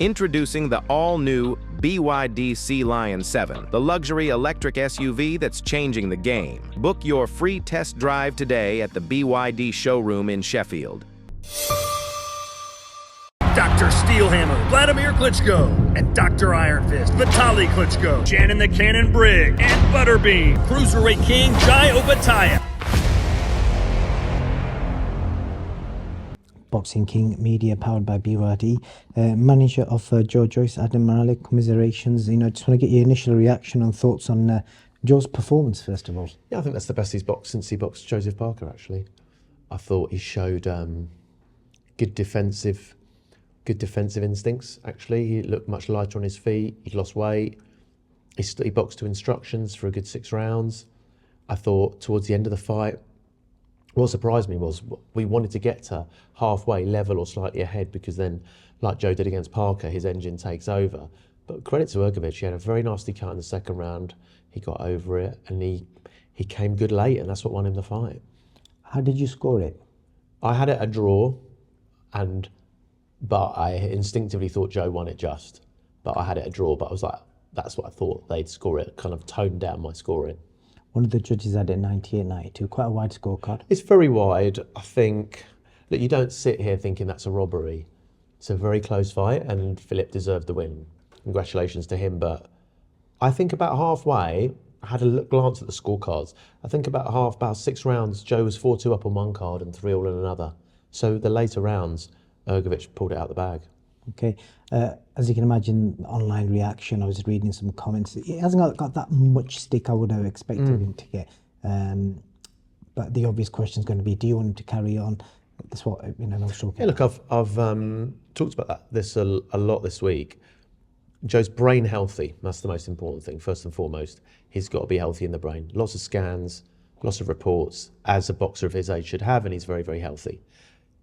Introducing the all-new BYD Sea Lion 7, the luxury electric SUV that's changing the game. Book your free test drive today at the BYD showroom in Sheffield. Dr. Steelhammer, Vladimir Klitschko, and Dr. Iron Fist, Vitaly Klitschko, Shannon the Cannon Brigg, and Butterbean, Cruiserweight King Jai Opetaia. Boxing King Media, powered by BYD. Manager of JOYCE, Adam Morallee, commiserations. Just want to get your initial reaction and thoughts on Joe's performance, first of all. Yeah, I think that's the best he's boxed since he boxed Joseph Parker, actually. I thought he showed good defensive instincts, actually. He looked much lighter on his feet. He'd lost weight. He boxed to instructions for a good 6 rounds. I thought towards the end of the fight, what surprised me was we wanted to get to halfway level or slightly ahead, because then, like Joe did against Parker, his engine takes over. But credit to Ergovic, he had a very nasty cut in the second round. He got over it, and he came good late, and that's what won him the fight. How did you score it? I had it a draw, but I instinctively thought Joe won it just. But I had it a draw, but I was like, that's what I thought they'd score it. Kind of toned down my scoring. One of the judges had it 98-92, quite a wide scorecard. It's very wide. I think that you don't sit here thinking that's a robbery. It's a very close fight, and Philip deserved the win. Congratulations to him. But I think about halfway, I had a glance at the scorecards. I think about 6 rounds, Joe was 4-2 up on one card and 3-all in another. So the later rounds, Ergovic pulled it out the bag. Okay, as you can imagine, online reaction, I was reading some comments. He hasn't got that much stick I would have expected him to get. But the obvious question is going to be, do you want him to carry on? That's what, no sure. Yeah, look, I've talked about this a lot this week. Joe's brain healthy. That's the most important thing, first and foremost. He's got to be healthy in the brain. Lots of scans, lots of reports, as a boxer of his age should have, and he's very, very healthy.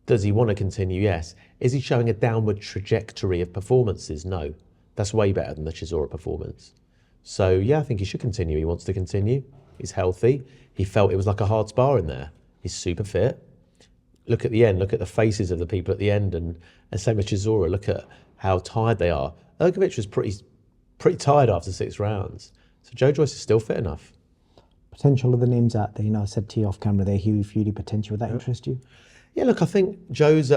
Does he want to continue? Yes. Is he showing a downward trajectory of performances? No. That's way better than the CHISORA performance. So, yeah, I think he should continue. He wants to continue. He's healthy. He felt it was like a hard spar in there. He's super fit. Look at the end. Look at the faces of the people at the end. And same with CHISORA. Look at how tired they are. Ergovic was pretty tired after 6 rounds. So Joe Joyce is still fit enough. Potential of the names out there. I said to you off camera there, Hughie Fury potential. Would that interest you? Yeah, look, I think Joe's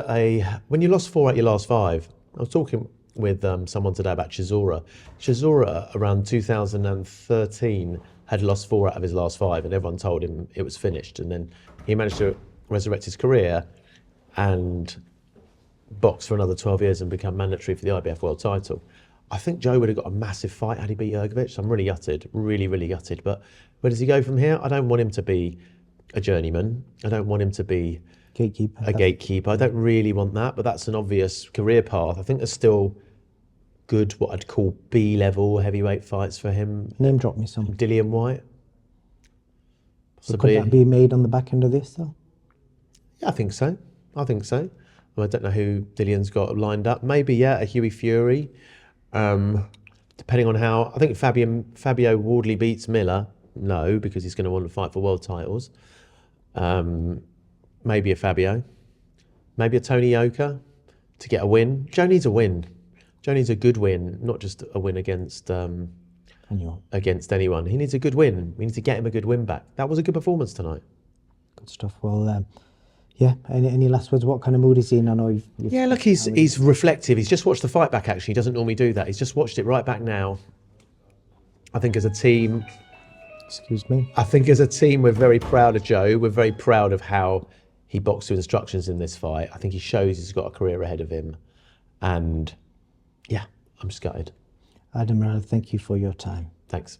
when you lost 4 out your last 5, I was talking with someone today about CHISORA. CHISORA, around 2013, had lost 4 out of his last 5, and everyone told him it was finished. And then he managed to resurrect his career and box for another 12 years and become mandatory for the IBF world title. I think Joe would have got a massive fight had he beat Ergovic. So I'm really gutted, really, really gutted. But where does he go from here? I don't want him to be a journeyman. I don't want him to be a gatekeeper. I don't really want that, but that's an obvious career path. I think there's still good, what I'd call B-level heavyweight fights for him. Name drop me some. DILLIAN White. So could that be made on the back end of this, though? Yeah, I think so. I don't know who DILLIAN's got lined up. Maybe, yeah, a Hughie Fury. Depending on how, I think Fabio Wardley beats Miller. No, because he's going to want to fight for world titles. Maybe a Fabio, maybe a Tony Yoka to get a win. Joe needs a win. Joe needs a good win, not just a win against anyone. He needs a good win. We need to get him a good win back. That was a good performance tonight. Good stuff. Well, yeah. Any last words? What kind of mood is he in? I know you've yeah. Look, he's reflective. He's just watched the fight back. Actually, he doesn't normally do that. He's just watched it right back now. I think as a team. Excuse me. I think as a team, we're very proud of Joe. We're very proud of how he boxed to instructions in this fight. I think he shows he's got a career ahead of him. And yeah, I'm just gutted. Adam Morallee, thank you for your time. Thanks.